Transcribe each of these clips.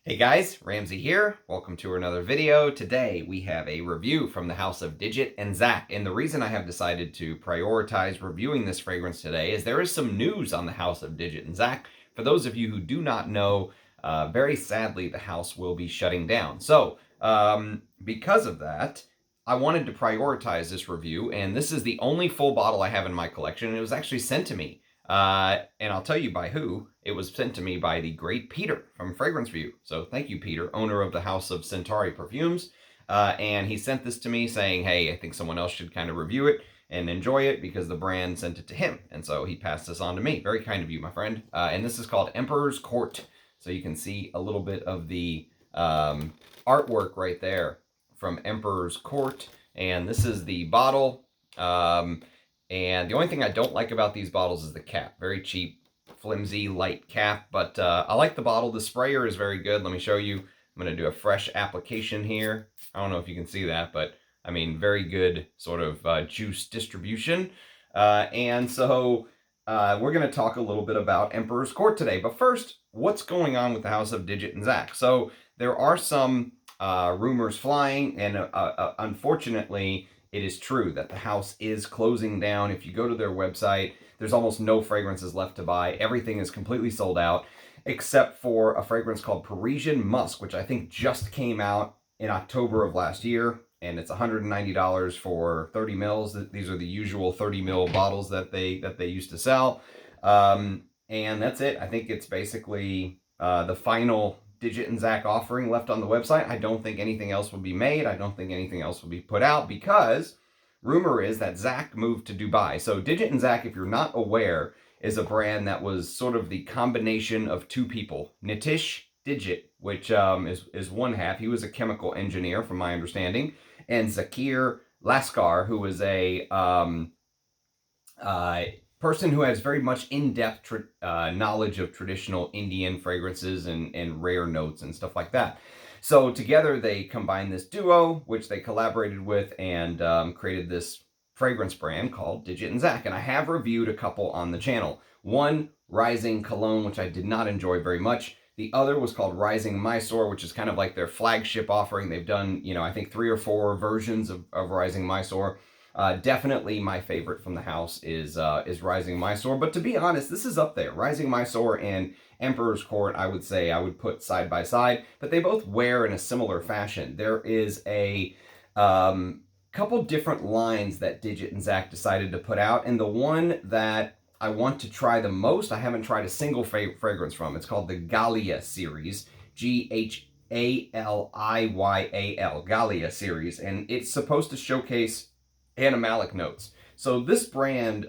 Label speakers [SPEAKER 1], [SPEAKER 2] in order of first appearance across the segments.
[SPEAKER 1] Hey guys, Ramsey here. Welcome to another video. Today we have a review from the house of Dixit Zak, and the reason I have decided to prioritize reviewing this fragrance today is there is some news on the house of Dixit Zak. For those of you who do not know, very sadly the house will be shutting down. So, because of that, I wanted to prioritize this review, and this is the only full bottle I have in my collection, and it was actually sent to me. And I'll tell you by who. It was sent to me by the great Peter from Fragrance View. So thank you, Peter, owner of the House of Centauri Perfumes. And he sent this to me saying, hey, I think someone else should kind of review it and enjoy it because the brand sent it to him. And so he passed this on to me. Very kind of you, my friend. And this is called Emperor's Court. So you can see a little bit of the artwork right there from Emperor's Court. And this is the bottle. And the only thing I don't like about these bottles is the cap. Very cheap, flimsy, light cap. But I like the bottle. The sprayer is very good. Let me show you. I'm going to do a fresh application here. I don't know if you can see that, but I mean, very good sort of juice distribution. And so we're going to talk a little bit about Emperor's Court today. But first, what's going on with the house of Dixit Zak? So there are some rumors flying, and unfortunately, it is true that the house is closing down. If you go to their website, there's almost no fragrances left to buy. Everything is completely sold out, except for a fragrance called Parisian Musk, which I think just came out in October of last year, and it's $190 for 30 mils. These are the usual 30 mil bottles that they used to sell, and that's it. I think it's basically the final Dixit Zak offering left on the website. I don't think anything else will be made. I don't think anything else will be put out because rumor is that Zak moved to Dubai. So Dixit Zak, if you're not aware, is a brand that was sort of the combination of two people. Nitish Dixit, which is one half. He was a chemical engineer, from my understanding, and Zakir Laskar, who was a person who has very much in-depth knowledge of traditional Indian fragrances and rare notes and stuff like that. So together they combined this duo, which they collaborated with and created this fragrance brand called Dixit Zak. And I have reviewed a couple on the channel. One, Rising Cologne, which I did not enjoy very much. The other was called Rising Mysore, which is kind of like their flagship offering. They've done, I think 3 or 4 versions of Rising Mysore. Definitely my favorite from the house is Rising Mysore. But to be honest, this is up there. Rising Mysore and Emperor's Court, I would say I would put side by side. But they both wear in a similar fashion. There is a couple different lines that Dixit Zak decided to put out. And the one that I want to try the most, I haven't tried a single fragrance from. It's called the Gallia series. G-H-A-L-I-Y-A-L. Gallia series. And it's supposed to showcase animalic notes. So this brand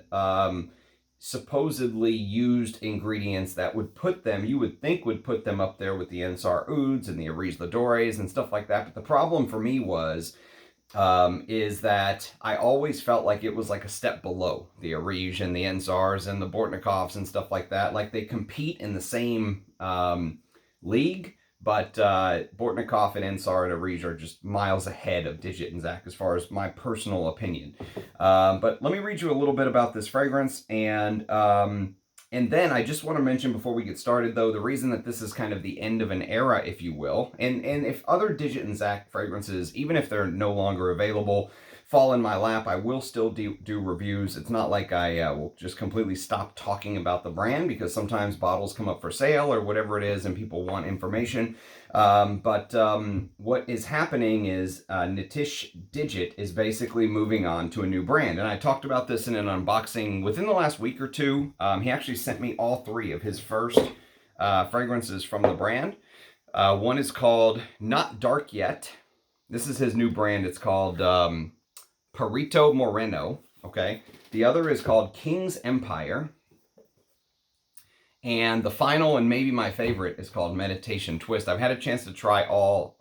[SPEAKER 1] supposedly used ingredients that would put them, you would think would put them up there with the Ensar Ouds and the Arise Ladores and stuff like that. But the problem for me was, is that I always felt like it was like a step below the Arise and the Ensars and the Bortnikovs and stuff like that. Like they compete in the same league, but Bortnikov and Ensar and Arise are just miles ahead of Dixit Zak as far as my personal opinion. But let me read you a little bit about this fragrance, and then I just want to mention before we get started, though, the reason that this is kind of the end of an era, if you will, and if other Dixit Zak fragrances, even if they're no longer available, fall in my lap, I will still do reviews. It's not like I will just completely stop talking about the brand, because sometimes bottles come up for sale or whatever it is and people want information. But what is happening is Nitish Dixit is basically moving on to a new brand. And I talked about this in an unboxing within the last week or two. He actually sent me all 3 of his first fragrances from the brand. One is called Not Dark Yet. This is his new brand. It's called Perito Moreno, okay? The other is called King's Empire. And the final, and maybe my favorite, is called Meditation Twist. I've had a chance to try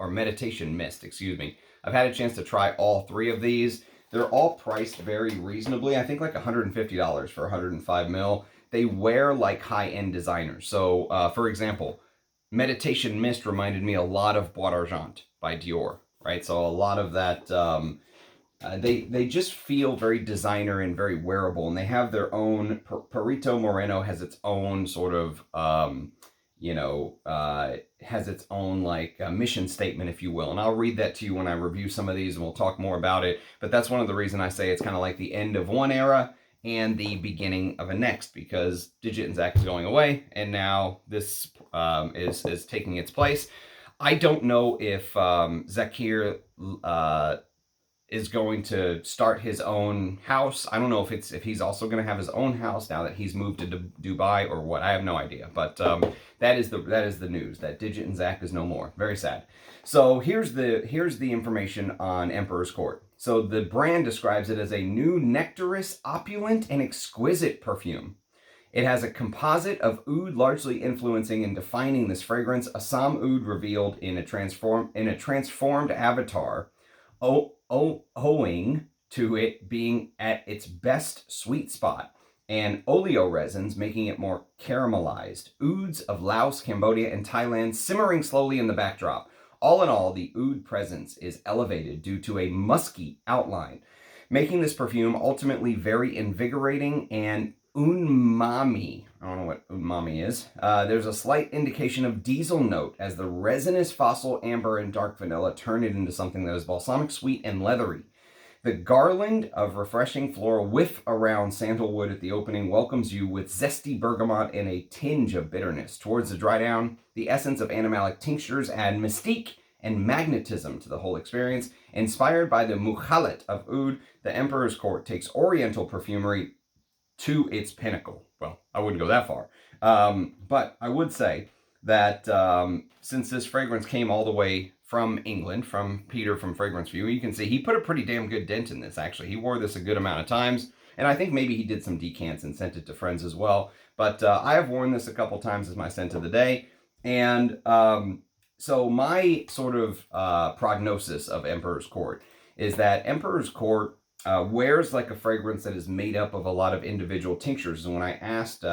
[SPEAKER 1] Meditation Mist, excuse me. I've had a chance to try all 3 of these. They're all priced very reasonably. I think like $150 for 105 mil. They wear like high-end designers. So, for example, Meditation Mist reminded me a lot of Bois d'Argent by Dior, right? So a lot of that They just feel very designer and very wearable, and they have their own. Perito Moreno has its own sort of, has its own like mission statement, if you will. And I'll read that to you when I review some of these and we'll talk more about it. But that's one of the reasons I say it's kind of like the end of one era and the beginning of a next, because Dixit Zak is going away and now this is taking its place. I don't know if Zakir is going to start his own house. I don't know if he's also going to have his own house now that he's moved to Dubai or what. I have no idea. But that is the news that Dixit Zak is no more. Very sad. So here's the information on Emperor's Court. So the brand describes it as a new nectarous, opulent, and exquisite perfume. It has a composite of oud largely influencing and defining this fragrance. Assam oud revealed in a transformed avatar, owing to it being at its best sweet spot, and oleo resins making it more caramelized. Ouds of Laos, Cambodia, and Thailand simmering slowly in the backdrop. All in all, the oud presence is elevated due to a musky outline, making this perfume ultimately very invigorating and umami. I don't know what umami is. There's a slight indication of diesel note as the resinous fossil amber and dark vanilla turn it into something that is balsamic, sweet, and leathery. The garland of refreshing floral whiff around sandalwood at the opening welcomes you with zesty bergamot and a tinge of bitterness. Towards the dry down, the essence of animalic tinctures add mystique and magnetism to the whole experience. Inspired by the mukhalet of oud, the Emperor's Court takes Oriental perfumery to its pinnacle. Well, I wouldn't go that far. But I would say that since this fragrance came all the way from England, from Peter from Fragrance View, you can see he put a pretty damn good dent in this, actually. He wore this a good amount of times, and I think maybe he did some decants and sent it to friends as well. But I have worn this a couple times as my scent of the day, and so my sort of prognosis of Emperor's Court is that Emperor's Court wears like a fragrance that is made up of a lot of individual tinctures. And when I asked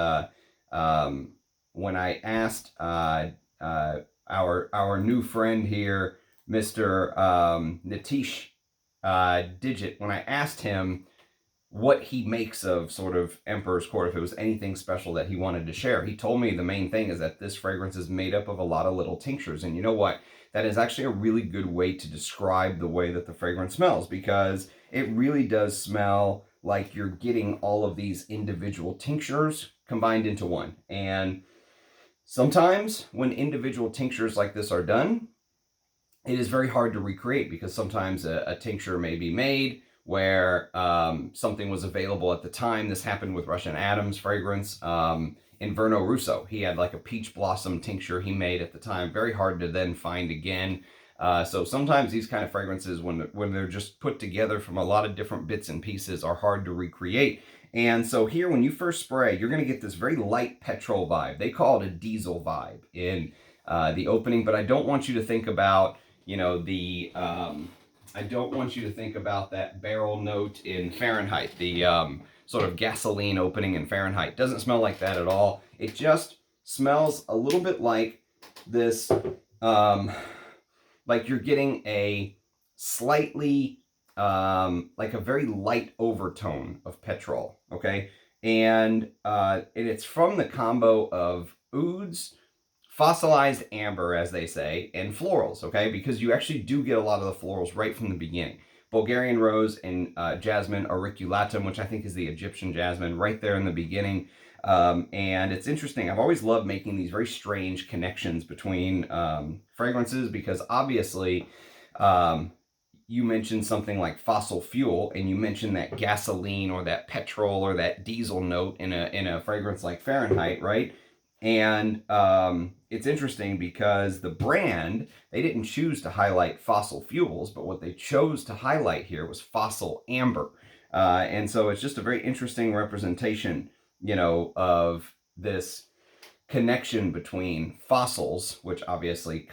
[SPEAKER 1] our new friend here, Mr. Nitish Dixit, when I asked him what he makes of sort of Emperor's Court, if it was anything special that he wanted to share, he told me the main thing is that this fragrance is made up of a lot of little tinctures. And you know what? That is actually a really good way to describe the way that the fragrance smells, because it really does smell like you're getting all of these individual tinctures combined into one. And sometimes when individual tinctures like this are done, it is very hard to recreate, because sometimes a tincture may be made where something was available at the time. This happened with Russian Adams fragrance. Inverno Russo, he had like a peach blossom tincture he made at the time. Very hard to then find again. So sometimes these kind of fragrances, when they're just put together from a lot of different bits and pieces, are hard to recreate. And so here, when you first spray, you're going to get this very light petrol vibe. They call it a diesel vibe in the opening, but I don't want you to think about, you know, I don't want you to think about that barrel note in Fahrenheit, the sort of gasoline opening in Fahrenheit. Doesn't smell like that at all. It just smells a little bit like this, like you're getting a slightly, like a very light overtone of petrol, okay? And it's from the combo of ouds, fossilized amber, as they say, and florals, okay? Because you actually do get a lot of the florals right from the beginning. Bulgarian rose and jasmine auriculatum, which I think is the Egyptian jasmine, right there in the beginning. And it's interesting. I've always loved making these very strange connections between fragrances, because obviously you mentioned something like fossil fuel, and you mentioned that gasoline or that petrol or that diesel note in a fragrance like Fahrenheit, right? And it's interesting because the brand, they didn't choose to highlight fossil fuels, but what they chose to highlight here was fossil amber. And so it's just a very interesting representation, you know, of this connection between fossils, which obviously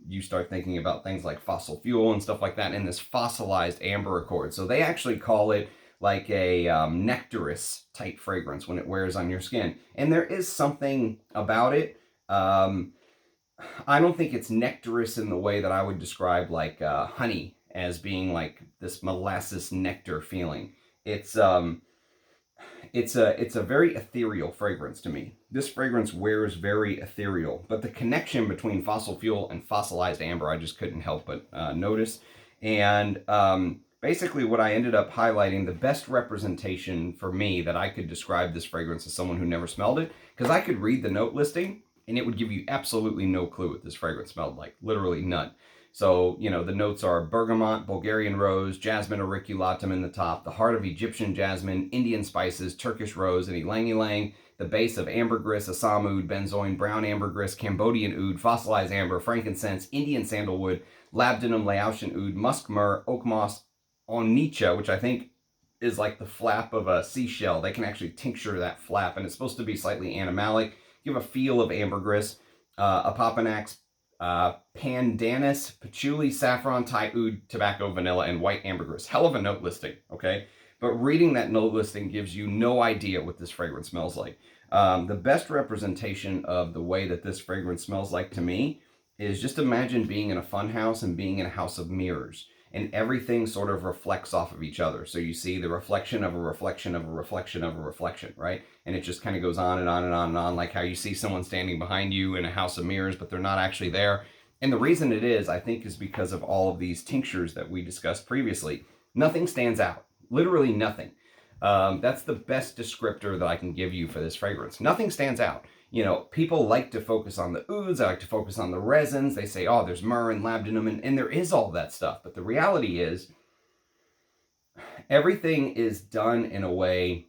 [SPEAKER 1] you start thinking about things like fossil fuel and stuff like that, and this fossilized amber accord. So they actually call it like a nectarous type fragrance when it wears on your skin. And there is something about it. I don't think it's nectarous in the way that I would describe like honey as being like this molasses nectar feeling. It's It's a very ethereal fragrance to me. This fragrance wears very ethereal, but the connection between fossil fuel and fossilized amber, I just couldn't help but notice. And basically what I ended up highlighting, the best representation for me that I could describe this fragrance as someone who never smelled it, because I could read the note listing and it would give you absolutely no clue what this fragrance smelled like, literally none. So, you know, the notes are bergamot, Bulgarian rose, jasmine auriculatum in the top, the heart of Egyptian jasmine, Indian spices, Turkish rose, and ylang ylang, the base of ambergris, Assam oud, benzoin, brown ambergris, Cambodian oud, fossilized amber, frankincense, Indian sandalwood, labdanum, Laotian oud, musk myrrh, oak moss, onycha, which I think is like the flap of a seashell. They can actually tincture that flap, and it's supposed to be slightly animalic, give a feel of ambergris, apopanax, pandanus, patchouli, saffron, Thai oud, tobacco, vanilla, and white ambergris. Hell of a note listing, okay? But reading that note listing gives you no idea what this fragrance smells like. The best representation of the way that this fragrance smells like to me is just imagine being in a fun house and being in a house of mirrors. And everything sort of reflects off of each other. So you see the reflection of a reflection of a reflection of a reflection, right? And it just kind of goes on and on and on and on, like how you see someone standing behind you in a house of mirrors, but they're not actually there. And the reason it is, I think, is because of all of these tinctures that we discussed previously. Nothing stands out, literally nothing. That's the best descriptor that I can give you for this fragrance. Nothing stands out. You know, people like to focus on the ouds, they like to focus on the resins. They say, oh, there's myrrh and labdanum, and there is all that stuff. But the reality is, everything is done in a way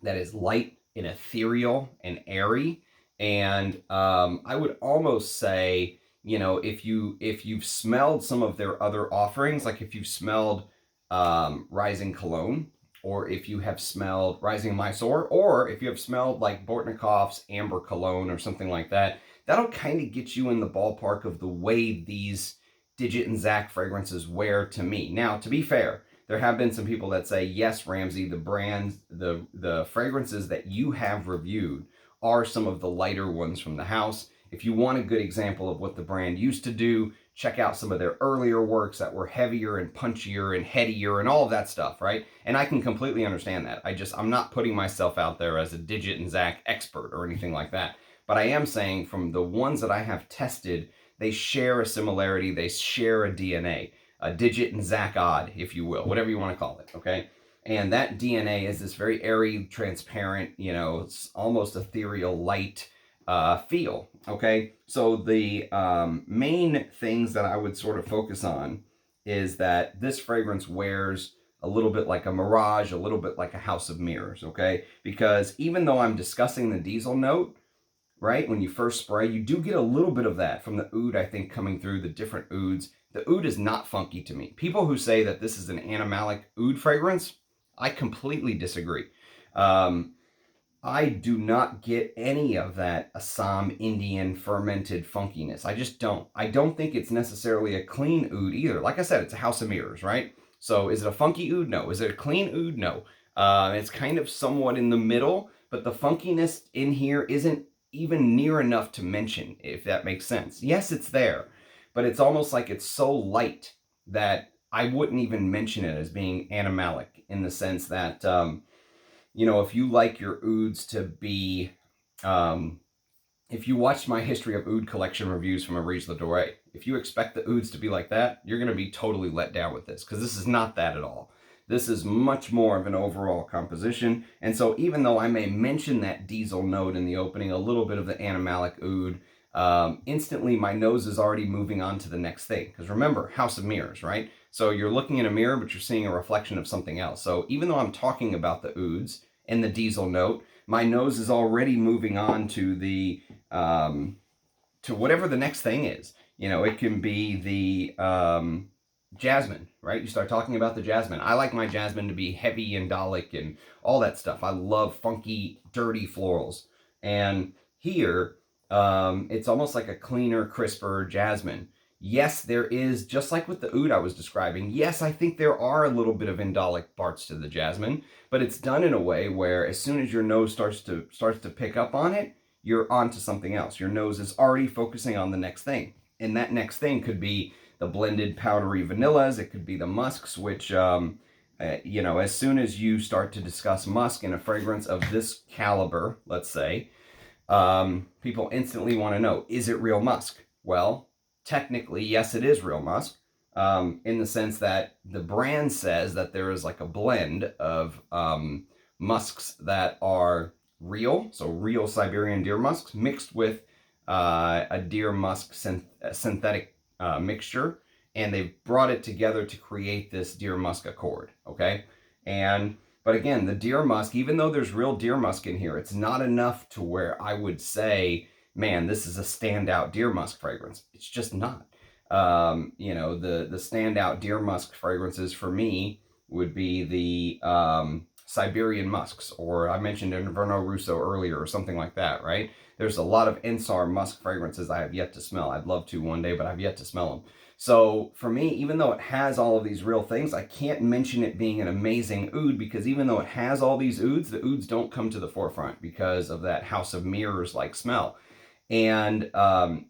[SPEAKER 1] that is light and ethereal and airy. And I would almost say, you know, if you've smelled some of their other offerings, like if you've smelled Rising Cologne, or if you have smelled Rising Mysore, or if you have smelled like Bortnikoff's Amber Cologne or something like that, that'll kind of get you in the ballpark of the way these Dixit and Zak fragrances wear to me. Now, to be fair, there have been some people that say, yes, Ramsey, the brands, the fragrances that you have reviewed are some of the lighter ones from the house. If you want a good example of what the brand used to do, check out some of their earlier works that were heavier and punchier and headier and all of that stuff, right? And I can completely understand that. I'm not putting myself out there as a Dixit and Zak expert or anything like that. But I am saying from the ones that I have tested, they share a similarity, they share a DNA, a Dixit and Zak odd, if you will, whatever you want to call it, okay? And that DNA is this very airy, transparent, you know, it's almost ethereal light feel, okay? So the main things that I would sort of focus on is that this fragrance wears a little bit like a mirage, a little bit like a house of mirrors, okay? Because even though I'm discussing the diesel note, right, when you first spray, you do get a little bit of that from the oud, I think, coming through the different ouds. The oud is not funky to me. People who say that this is an animalic oud fragrance, I completely disagree. I do not get any of that Assam Indian fermented funkiness. I just don't. I don't think it's necessarily a clean oud either. Like I said, it's a house of mirrors, right? So is it a funky oud? No. Is it a clean oud? No. It's kind of somewhat in the middle, but the funkiness in here isn't even near enough to mention, if that makes sense. Yes, it's there, but it's almost like it's so light that I wouldn't even mention it as being animalic, in the sense that, you know, if you like your ouds to be, if you watched my history of oud collection reviews from Arise Ladore, if you expect the ouds to be like that, you're going to be totally let down with this, because this is not that at all. This is much more of an overall composition. And so even though I may mention that diesel note in the opening, a little bit of the animalic oud, instantly my nose is already moving on to the next thing. Because remember, house of mirrors, right? So you're looking in a mirror, but you're seeing a reflection of something else. So even though I'm talking about the ouds and the diesel note, my nose is already moving on to the, to whatever the next thing is. You know, it can be the, jasmine, right? You start talking about the jasmine. I like my jasmine to be heavy and Dalek and all that stuff. I love funky, dirty florals. And here, it's almost like a cleaner, crisper jasmine. Yes, there is, just like with the oud I was describing, yes, I think there are a little bit of indolic parts to the jasmine, but it's done in a way where as soon as your nose starts to pick up on it, you're onto something else. Your nose is already focusing on the next thing. And that next thing could be the blended powdery vanillas. It could be the musks, which You know, as soon as you start to discuss musk in a fragrance of this caliber, let's say, people instantly want to know, is it real musk? Well, technically, yes, it is real musk, in the sense that the brand says that there is like a blend of musks that are real, so real Siberian deer musks, mixed with a deer musk synthetic mixture, and they've brought it together to create this deer musk accord, okay? But again, the deer musk, even though there's real deer musk in here, it's not enough to where I would say, man, this is a standout deer musk fragrance. It's just not. You know, the standout deer musk fragrances for me would be the Siberian musks, or I mentioned Inverno Russo earlier, or something like that, right? There's a lot of Ensar musk fragrances I have yet to smell. I'd love to one day, but I've yet to smell them. So for me, even though it has all of these real things, I can't mention it being an amazing oud, because even though it has all these ouds, the ouds don't come to the forefront because of that House of Mirrors-like smell. And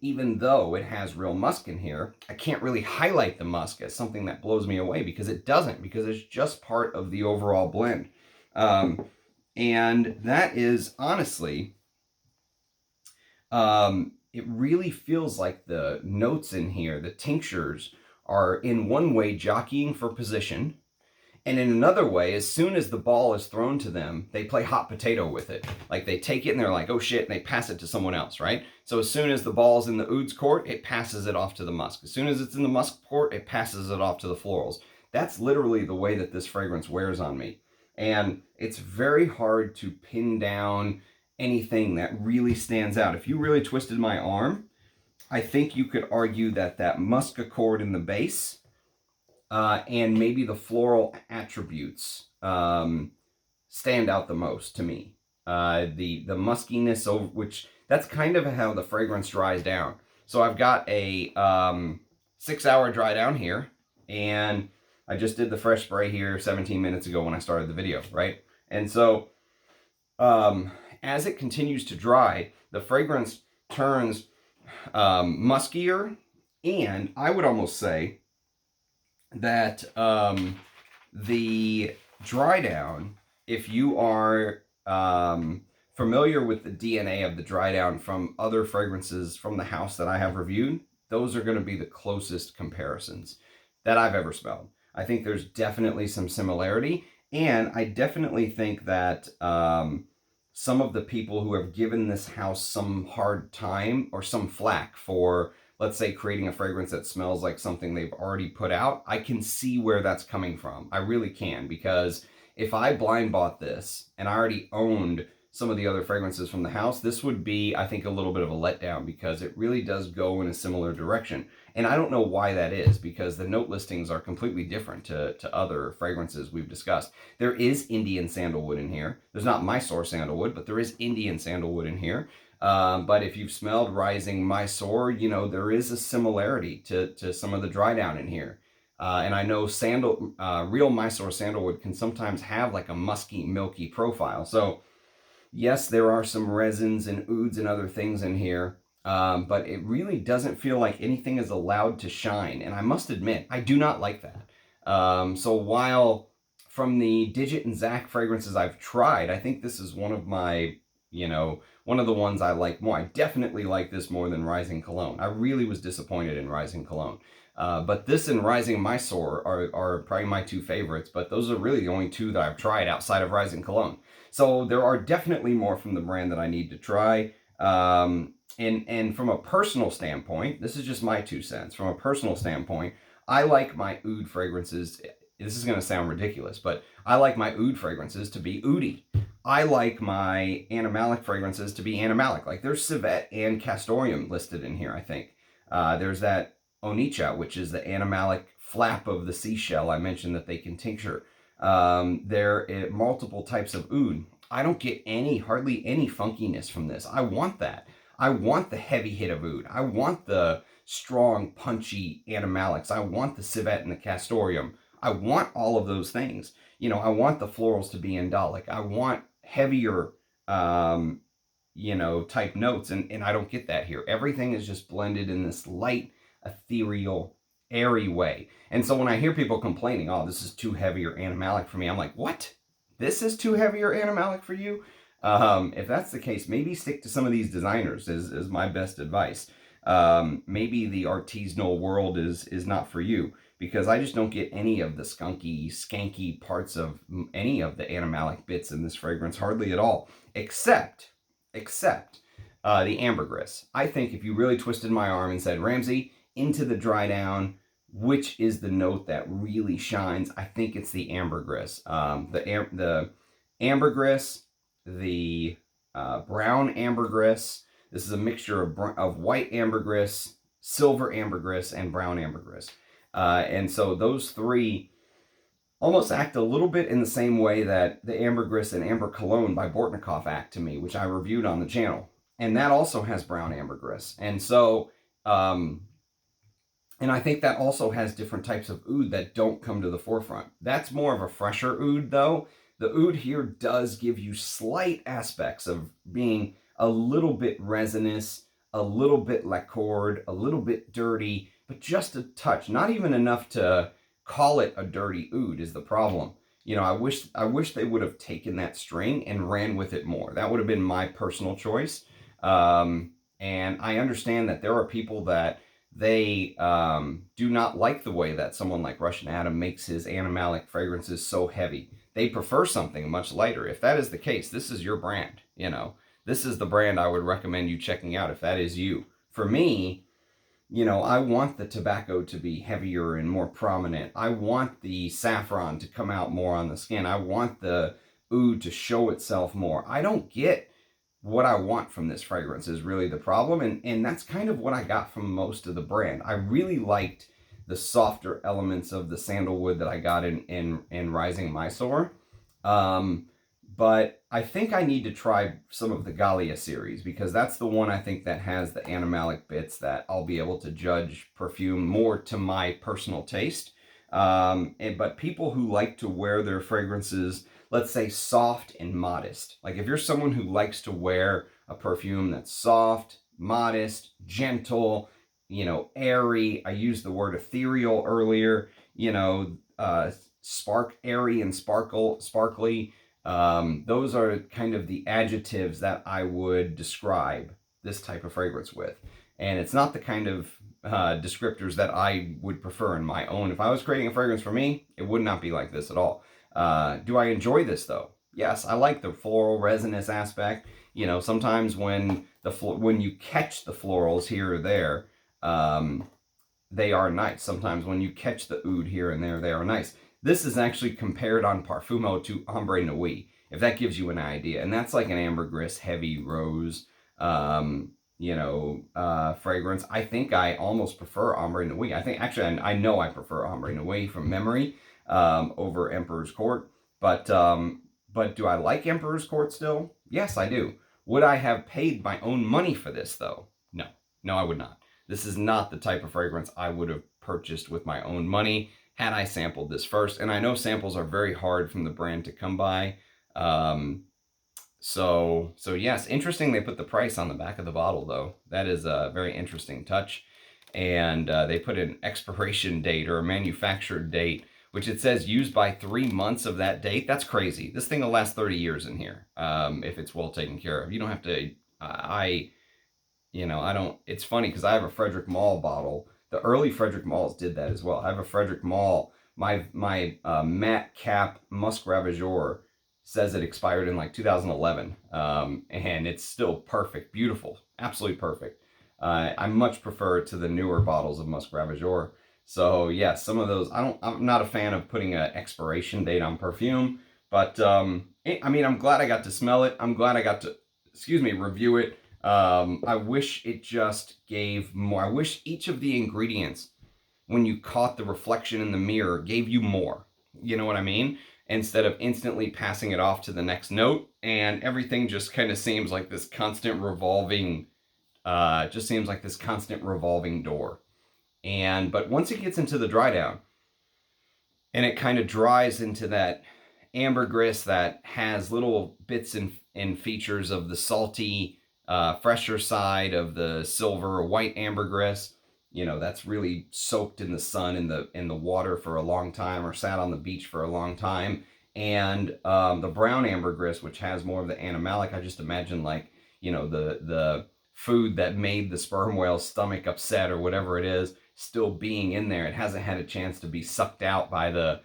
[SPEAKER 1] even though it has real musk in here, I can't really highlight the musk as something that blows me away, because it doesn't, because it's just part of the overall blend. And that is honestly, it really feels like the notes in here, the tinctures, are in one way jockeying for position, and in another way, as soon as the ball is thrown to them, they play hot potato with it. Like they take it and they're like, oh shit, and they pass it to someone else, right? So as soon as the ball's in the oud's court, it passes it off to the musk. As soon as it's in the musk court, it passes it off to the florals. That's literally the way that this fragrance wears on me. And it's very hard to pin down anything that really stands out. If you really twisted my arm, I think you could argue that that musk accord in the base and maybe the floral attributes stand out the most to me. The muskiness, of which that's kind of how the fragrance dries down. So I've got a 6-hour dry down here, and I just did the fresh spray here 17 minutes ago when I started the video, right? And so as it continues to dry, the fragrance turns muskier, and I would almost say that the dry down, if you are familiar with the DNA of the dry down from other fragrances from the house that I have reviewed, those are going to be the closest comparisons that I've ever smelled. I think there's definitely some similarity, and I definitely think that some of the people who have given this house some hard time or some flack for, let's say, creating a fragrance that smells like something they've already put out, I can see where that's coming from. I really can, because if I blind bought this and I already owned some of the other fragrances from the house, this would be, I think, a little bit of a letdown, because it really does go in a similar direction. And I don't know why that is, because the note listings are completely different to other fragrances we've discussed. There is Indian sandalwood in here. There's not Mysore sandalwood, but there is Indian sandalwood in here. But if you've smelled Rising Mysore, you know, there is a similarity to some of the dry down in here. And I know real Mysore sandalwood can sometimes have like a musky, milky profile. So yes, there are some resins and ouds and other things in here, but it really doesn't feel like anything is allowed to shine. And I must admit, I do not like that. So while from the Dixit and Zak fragrances I've tried, I think this is one of my, you know, one of the ones I like more. I definitely like this more than Rising Cologne. I really was disappointed in Rising Cologne. But this and Rising Mysore are probably my two favorites, but those are really the only two that I've tried outside of Rising Cologne. So there are definitely more from the brand that I need to try. And from a personal standpoint, this is just my 2 cents. From a personal standpoint, I like my oud fragrances. This is going to sound ridiculous, but I like my oud fragrances to be oudy. I like my animalic fragrances to be animalic. Like there's civet and castoreum listed in here, I think. There's that onycha, which is the animalic flap of the seashell I mentioned that they can tincture. There are multiple types of oud. I don't get hardly any funkiness from this. I want that. I want the heavy hit of oud. I want the strong, punchy animalics. I want the civet and the castoreum. I want all of those things. You know, I want the florals to be indolic. I want heavier, you know, type notes, and I don't get that here. Everything is just blended in this light, ethereal, airy way. And so when I hear people complaining, oh, this is too heavy or animalic for me, I'm like, what? This is too heavy or animalic for you? If that's the case, maybe stick to some of these designers is my best advice. Maybe the artisanal world is not for you, because I just don't get any of the skunky, skanky parts of any of the animalic bits in this fragrance, hardly at all, except the ambergris. I think if you really twisted my arm and said, Ramsey, into the dry down, which is the note that really shines, I think it's the ambergris. The ambergris, the brown ambergris. This is a mixture of white ambergris, silver ambergris, and brown ambergris. And so those three almost act a little bit in the same way that the ambergris and amber cologne by Bortnikov act to me, which I reviewed on the channel. And that also has brown ambergris. And so, and I think that also has different types of oud that don't come to the forefront. That's more of a fresher oud, though. The oud here does give you slight aspects of being a little bit resinous, a little bit lacquered, a little bit dirty, but just a touch. Not even enough to call it a dirty oud is the problem. You know, I wish they would have taken that string and ran with it more. That would have been my personal choice. And I understand that there are people that they do not like the way that someone like Russian Adam makes his animalic fragrances so heavy. They prefer something much lighter. If that is the case, this is your brand, you know. This is the brand I would recommend you checking out if that is you. For me, you know, I want the tobacco to be heavier and more prominent. I want the saffron to come out more on the skin. I want the oud to show itself more. I don't get what I want from this fragrance is really the problem. And that's kind of what I got from most of the brand. I really liked the softer elements of the sandalwood that I got in Rising Mysore. But I think I need to try some of the Gallia series, because that's the one I think that has the animalic bits that I'll be able to judge perfume more to my personal taste. But people who like to wear their fragrances, let's say, soft and modest. Like if you're someone who likes to wear a perfume that's soft, modest, gentle, you know, airy. I used the word ethereal earlier, you know, airy and sparkly. Those are kind of the adjectives that I would describe this type of fragrance with. And it's not the kind of descriptors that I would prefer in my own. If I was creating a fragrance for me, it would not be like this at all. Do I enjoy this though? Yes, I like the floral resinous aspect. You know, sometimes when you catch the florals here or there, they are nice. Sometimes when you catch the oud here and there, they are nice. This is actually compared on Parfumo to Ambre Nuit, if that gives you an idea. And that's like an ambergris, heavy rose, you know, fragrance. I think I almost prefer Ambre Nuit. I think, actually, I know I prefer Ambre Nuit from memory over Emperor's Court. But do I like Emperor's Court still? Yes, I do. Would I have paid my own money for this, though? No. No, I would not. This is not the type of fragrance I would have purchased with my own money had I sampled this first. And I know samples are very hard from the brand to come by. So yes, interesting they put the price on the back of the bottle, though. That is a very interesting touch. And they put an expiration date or a manufactured date, which it says used by 3 months of that date. That's crazy. This thing will last 30 years in here if it's well taken care of. You don't have to, you know, I don't, it's funny because I have a Frederick Malle bottle. The early Frederick Malles did that as well. I have a Frederick Malle. My matte cap Musk Ravageur says it expired in like 2011. And it's still perfect, beautiful, absolutely perfect. I much prefer it to the newer bottles of Musk Ravageur. So yeah, some of those, I'm not a fan of putting an expiration date on perfume, but I mean, I'm glad I got to smell it. I'm glad I got to, review it. I wish it just gave more. I wish each of the ingredients, when you caught the reflection in the mirror, gave you more. You know what I mean? Instead of instantly passing it off to the next note, and everything just kind of seems like this constant revolving, door. But once it gets into the dry down, and it kind of dries into that ambergris that has little bits and features of the salty, fresher side of the silver or white ambergris, you know, that's really soaked in the sun, in the water for a long time, or sat on the beach for a long time. And the brown ambergris, which has more of the animalic, I just imagine, like, you know, the food that made the sperm whale's stomach upset or whatever it is still being in there. It hasn't had a chance to be sucked out by the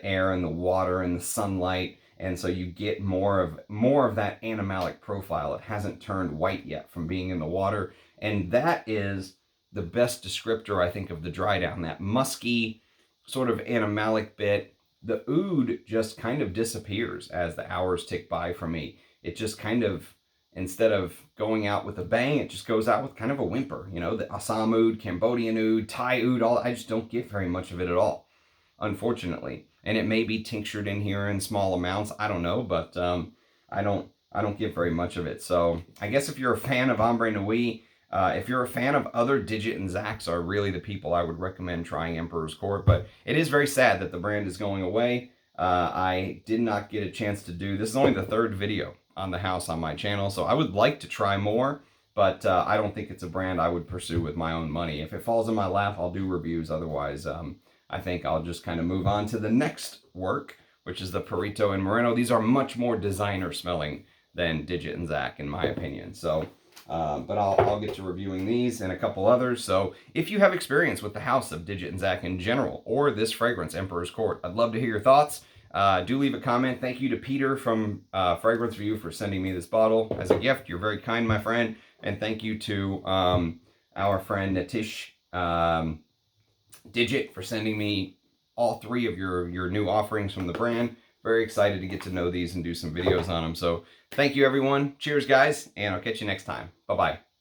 [SPEAKER 1] air and the water and the sunlight, and so you get more of that animalic profile. It hasn't turned white yet from being in the water, and that is the best descriptor, I think, of the dry down. That musky sort of animalic bit. The oud just kind of disappears as the hours tick by for me. It just kind of, instead of going out with a bang, it just goes out with kind of a whimper. You know, the Assam oud, Cambodian oud, Thai oud, all, I just don't get very much of it at all, unfortunately. And it may be tinctured in here in small amounts, I don't know, but I don't get very much of it. So I guess if you're a fan of Ambre Nuit, if you're a fan of other Dixit and Zaks, are really the people I would recommend trying Emperor's Court. But it is very sad that the brand is going away. I did not get a chance to do, this is only the third video on the house on my channel, so I would like to try more, but I don't think it's a brand I would pursue with my own money. If it falls in my lap, I'll do reviews. Otherwise, I think I'll just kind of move on to the next work, which is the Perito and Moreno. These are much more designer smelling than Dixit and Zak, in my opinion. So, but I'll get to reviewing these and a couple others. So if you have experience with the house of Dixit and Zak in general, or this fragrance, Emperor's Court, I'd love to hear your thoughts. Do leave a comment. Thank you to Peter from Fragrance Review for sending me this bottle as a gift. You're very kind, my friend. And thank you to our friend Natish Dixit for sending me all three of your new offerings from the brand. Very excited to get to know these and do some videos on them. So thank you, everyone. Cheers, guys, and I'll catch you next time. Bye-bye.